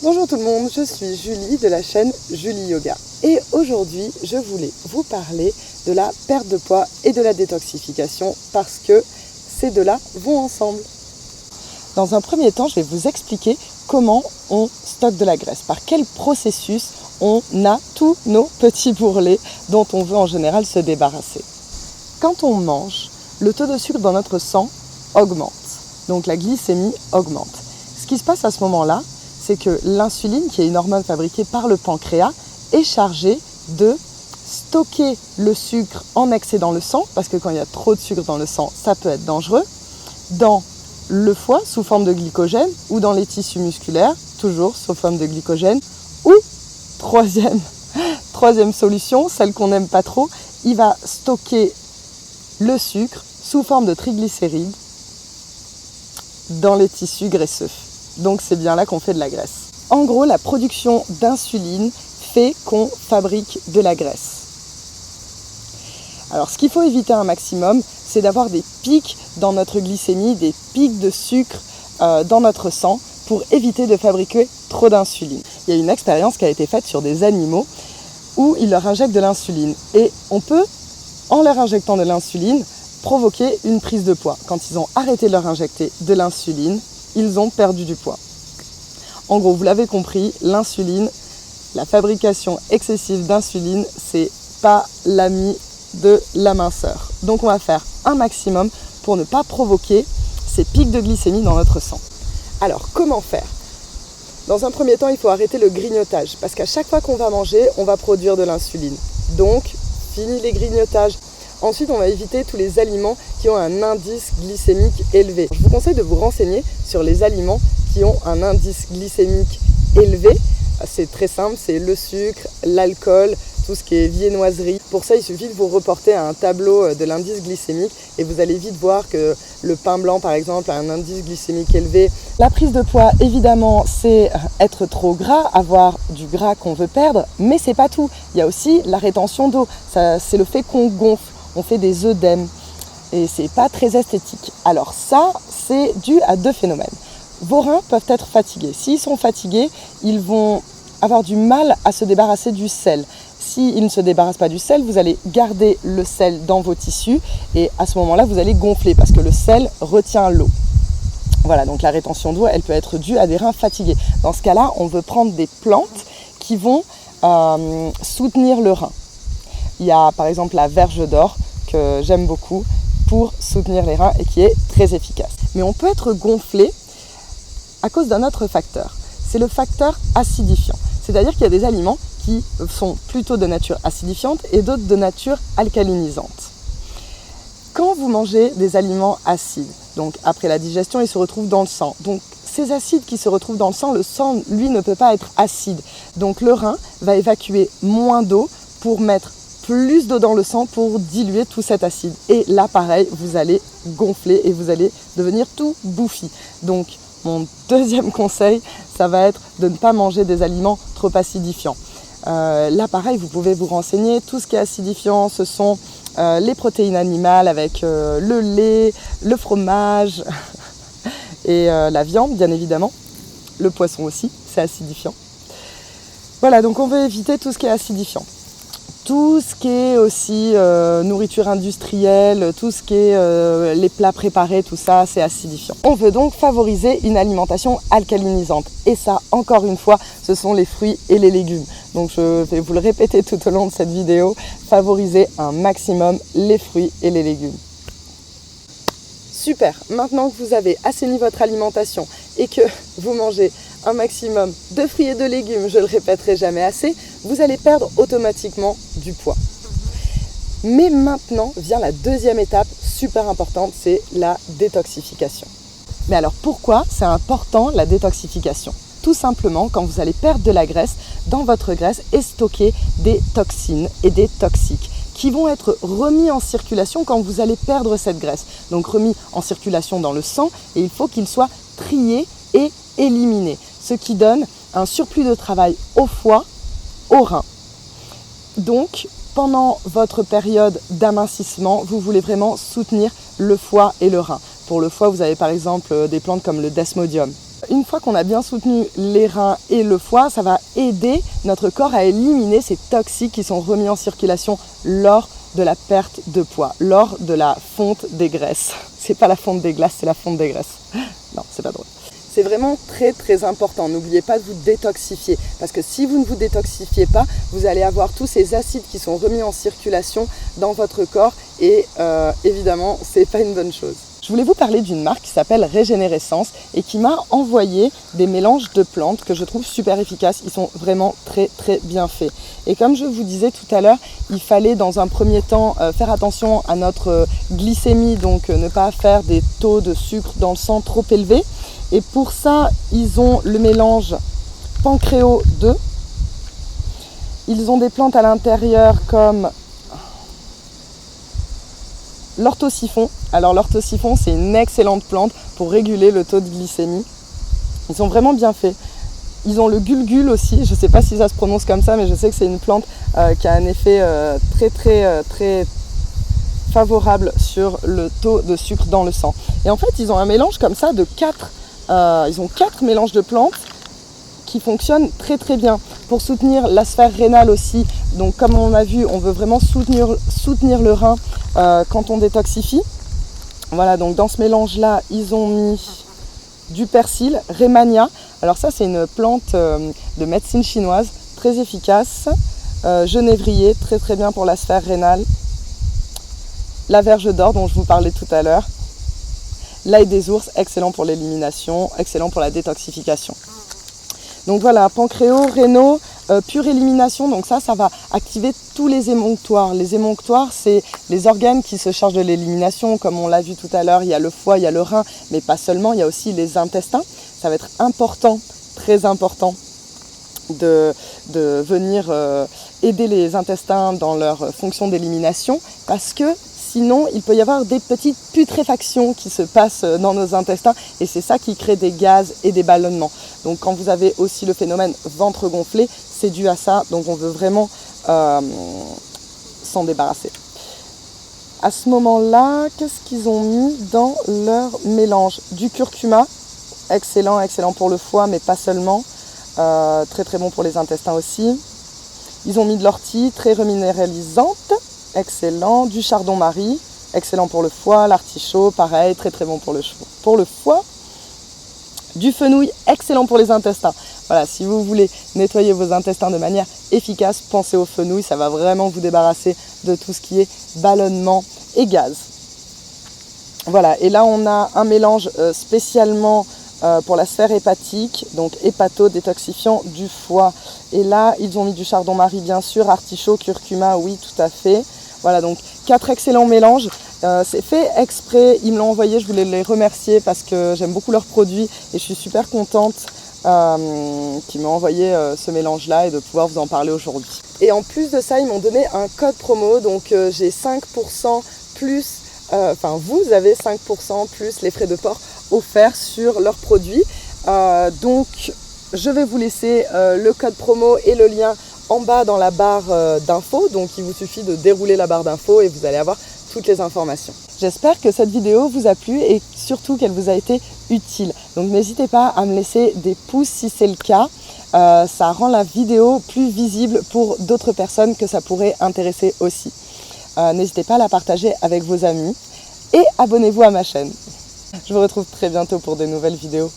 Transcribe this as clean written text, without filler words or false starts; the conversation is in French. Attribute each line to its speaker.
Speaker 1: Bonjour tout le monde, je suis Julie de la chaîne Julie Yoga et aujourd'hui je voulais vous parler de la perte de poids et de la détoxification parce que ces deux-là vont ensemble. Dans un premier temps, je vais vous expliquer comment on stocke de la graisse, par quel processus on a tous nos petits bourrelets dont on veut en général se débarrasser. Quand on mange, le taux de sucre dans notre sang augmente, donc la glycémie augmente. Ce qui se passe à ce moment-là, c'est que l'insuline, qui est une hormone fabriquée par le pancréas, est chargée de stocker le sucre en excès dans le sang, parce que quand il y a trop de sucre dans le sang, ça peut être dangereux, dans le foie sous forme de glycogène ou dans les tissus musculaires, toujours sous forme de glycogène, ou troisième solution, celle qu'on n'aime pas trop, il va stocker le sucre sous forme de triglycérides dans les tissus graisseux. Donc c'est bien là qu'on fait de la graisse. En gros, la production d'insuline fait qu'on fabrique de la graisse. Alors ce qu'il faut éviter un maximum, c'est d'avoir des pics dans notre glycémie, des pics de sucre dans notre sang pour éviter de fabriquer trop d'insuline. Il y a une expérience qui a été faite sur des animaux où ils leur injectent de l'insuline. Et on peut, en leur injectant de l'insuline, provoquer une prise de poids. Quand ils ont arrêté de leur injecter de l'insuline, ils ont perdu du poids. En gros, vous l'avez compris, l'insuline, la fabrication excessive d'insuline, c'est pas l'ami de la minceur. Donc on va faire un maximum pour ne pas provoquer ces pics de glycémie dans notre sang. Alors, comment faire ? Dans un premier temps, il faut arrêter le grignotage, parce qu'à chaque fois qu'on va manger, on va produire de l'insuline. Donc, fini les grignotages. Ensuite, on va éviter tous les aliments qui ont un indice glycémique élevé. Je vous conseille de vous renseigner sur les aliments qui ont un indice glycémique élevé. C'est très simple, c'est le sucre, l'alcool, tout ce qui est viennoiserie. Pour ça, il suffit de vous reporter à un tableau de l'indice glycémique et vous allez vite voir que le pain blanc, par exemple, a un indice glycémique élevé. La prise de poids, évidemment, c'est être trop gras, avoir du gras qu'on veut perdre, mais c'est pas tout. Il y a aussi la rétention d'eau. C'est le fait qu'on gonfle. On fait des œdèmes et c'est pas très esthétique. Alors ça, c'est dû à deux phénomènes. Vos reins peuvent être fatigués. S'ils sont fatigués, ils vont avoir du mal à se débarrasser du sel. S'ils ne se débarrassent pas du sel, vous allez garder le sel dans vos tissus et à ce moment-là, vous allez gonfler parce que le sel retient l'eau. Voilà, donc la rétention d'eau, elle peut être due à des reins fatigués. Dans ce cas-là, on veut prendre des plantes qui vont soutenir le rein. Il y a par exemple la verge d'or que j'aime beaucoup pour soutenir les reins et qui est très efficace. Mais on peut être gonflé à cause d'un autre facteur. C'est le facteur acidifiant. C'est-à-dire qu'il y a des aliments qui sont plutôt de nature acidifiante et d'autres de nature alcalinisante. Quand vous mangez des aliments acides, donc après la digestion, ils se retrouvent dans le sang. Donc ces acides qui se retrouvent dans le sang, lui, ne peut pas être acide. Donc le rein va évacuer moins d'eau pour mettre plus d'eau dans le sang pour diluer tout cet acide. Et là, pareil, vous allez gonfler et vous allez devenir tout bouffi. Donc, mon deuxième conseil, ça va être de ne pas manger des aliments trop acidifiants. Là, pareil, vous pouvez vous renseigner. Tout ce qui est acidifiant, ce sont les protéines animales avec le lait, le fromage et la viande, bien évidemment. Le poisson aussi, c'est acidifiant. Voilà, donc on veut éviter tout ce qui est acidifiant. Tout ce qui est aussi nourriture industrielle, tout ce qui est les plats préparés, tout ça, c'est acidifiant. On veut donc favoriser une alimentation alcalinisante. Et ça, encore une fois, ce sont les fruits et les légumes. Donc je vais vous le répéter tout au long de cette vidéo, favoriser un maximum les fruits et les légumes. Super, maintenant que vous avez assaini votre alimentation et que vous mangez un maximum de fruits et de légumes, je le répéterai jamais assez, vous allez perdre automatiquement du poids. Mais maintenant vient la deuxième étape super importante, c'est la détoxification. Mais alors pourquoi c'est important la détoxification ? Tout simplement, quand vous allez perdre de la graisse, dans votre graisse est stocké des toxines et des toxiques qui vont être remis en circulation quand vous allez perdre cette graisse. Donc remis en circulation dans le sang et il faut qu'ils soient triés et éliminés. Ce qui donne un surplus de travail au foie, au rein. Donc, pendant votre période d'amincissement, vous voulez vraiment soutenir le foie et le rein. Pour le foie, vous avez par exemple des plantes comme le desmodium. une fois qu'on a bien soutenu les reins et le foie, ça va aider notre corps à éliminer ces toxiques qui sont remis en circulation lors de la perte de poids, lors de la fonte des graisses. C'est pas la fonte des glaces, c'est la fonte des graisses. Non, c'est pas drôle. C'est vraiment très très important. N'oubliez pas de vous détoxifier, parce que si vous ne vous détoxifiez pas, vous allez avoir tous ces acides qui sont remis en circulation dans votre corps et évidemment, c'est pas une bonne chose. Je voulais vous parler d'une marque qui s'appelle Régénérescence et qui m'a envoyé des mélanges de plantes que je trouve super efficaces. Ils sont vraiment très très bien faits. Et comme je vous disais tout à l'heure, il fallait dans un premier temps faire attention à notre glycémie, donc ne pas faire des taux de sucre dans le sang trop élevés. Et pour ça, ils ont le mélange Pancréo 2. Ils ont des plantes à l'intérieur comme l'orthosiphon. Alors l'orthosiphon, c'est une excellente plante pour réguler le taux de glycémie. Ils sont vraiment bien faits. Ils ont le gulgul aussi, je ne sais pas si ça se prononce comme ça, mais je sais que c'est une plante qui a un effet très favorable sur le taux de sucre dans le sang. Et en fait, ils ont un mélange comme ça de 4 mélanges de plantes qui fonctionnent très très bien pour soutenir la sphère rénale aussi. Donc comme on a vu, on veut vraiment soutenir le rein quand on détoxifie. Voilà, donc dans ce mélange-là, ils ont mis du persil, Rehmannia. Alors ça, c'est une plante de médecine chinoise très efficace. Genévrier, très très bien pour la sphère rénale. La verge d'or dont je vous parlais tout à l'heure. L'ail des ours, excellent pour l'élimination, excellent pour la détoxification. Donc voilà, pancréo, rénaux, pure élimination, donc ça va activer tous les émonctoires. Les émonctoires, c'est les organes qui se chargent de l'élimination, comme on l'a vu tout à l'heure, il y a le foie, il y a le rein, mais pas seulement, il y a aussi les intestins. Ça va être important, très important, de venir aider les intestins dans leur fonction d'élimination, parce que sinon, il peut y avoir des petites putréfactions qui se passent dans nos intestins et c'est ça qui crée des gaz et des ballonnements. Donc quand vous avez aussi le phénomène ventre gonflé, c'est dû à ça. Donc on veut vraiment s'en débarrasser. À ce moment-là, qu'est-ce qu'ils ont mis dans leur mélange? Du curcuma, excellent, excellent pour le foie, mais pas seulement. Très très bon pour les intestins aussi. Ils ont mis de l'ortie, très reminéralisante. Excellent, du chardon-marie, excellent pour le foie, l'artichaut, pareil, très très bon pour le foie. Du fenouil, excellent pour les intestins. Voilà, si vous voulez nettoyer vos intestins de manière efficace, pensez au fenouil, ça va vraiment vous débarrasser de tout ce qui est ballonnement et gaz. Voilà, et là on a un mélange spécialement pour la sphère hépatique, donc hépato-détoxifiant du foie. Et là, ils ont mis du chardon-marie, bien sûr, artichaut, curcuma, oui, tout à fait. Voilà, donc 4 excellents mélanges. C'est fait exprès, ils me l'ont envoyé, je voulais les remercier parce que j'aime beaucoup leurs produits et je suis super contente qu'ils m'ont envoyé ce mélange-là et de pouvoir vous en parler aujourd'hui. Et en plus de ça, ils m'ont donné un code promo, donc j'ai 5% plus, vous avez 5% plus les frais de port offerts sur leurs produits. Donc je vais vous laisser le code promo et le lien en bas dans la barre d'infos. Donc il vous suffit de dérouler la barre d'infos et vous allez avoir toutes les informations. J'espère que cette vidéo vous a plu et surtout qu'elle vous a été utile. Donc n'hésitez pas à me laisser des pouces si c'est le cas. Ça rend la vidéo plus visible pour d'autres personnes que ça pourrait intéresser aussi. N'hésitez pas à la partager avec vos amis et abonnez-vous à ma chaîne. Je vous retrouve très bientôt pour de nouvelles vidéos.